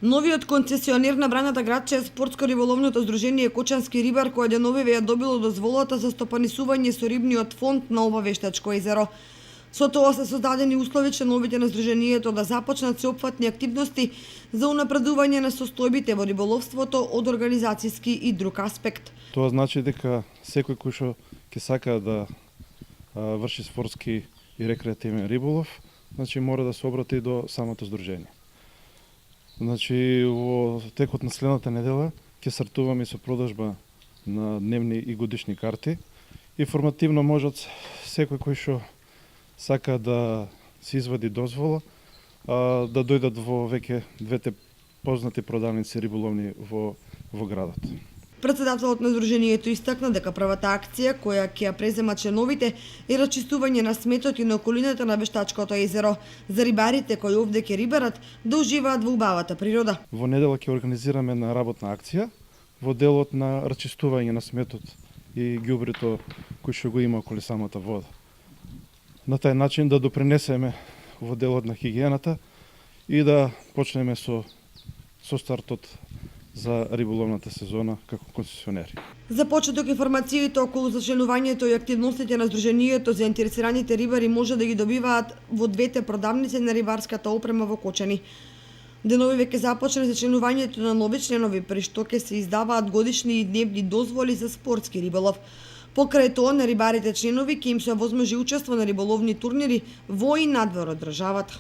Новиот концесионер на Брајната градче е спортско-риболовното здружение Кочански рибар, кој деновиве ја добило дозволата за стопанисување со рибниот фонд на ова вештачко езеро. Со тоа се создадени услови членовите на здружението да започнат сеопфатни активности за унапредување на состојбите во риболовството од организацијски и друг аспект. Тоа значи дека секој кој што ќе сака да врши спортски и рекреативен риболов, значи мора да се обрати до самото здружение. Значи во текот на следната недела ќе стартуваме со продажба на дневни и годишни карти. Информативно можат секој кој што сака да се извади дозвола да дојдат во веќе двете познати продавници риболовни во градот. Председателот на здружението истакна дека првата акција која ќе ја презема членовите е расчистување на сметот и на околината на вештачкото езеро за рибарите кои овде ќе рибарат да уживаат во убавата природа. Во недела ќе организираме на работна акција во делот на расчистување на сметот и ѓубрито кој што го има околу самата вода. На тај начин да допринесеме во делот на хигиената и да почнеме со стартот за риболовната сезона како концесионери. За почеток информациите околу зачленувањето и активностите на здружението заинтересираните рибари може да ги добиваат во двете продавници на рибарската опрема во Кочани. Деновиве ќе започне зачленувањето на нови членови, при што ќе се издаваат годишни и дневни дозволи за спортски риболов. Покрај тоа на рибарите членови ќе им се овозможи учество на риболовни турнири во и надвор од државата.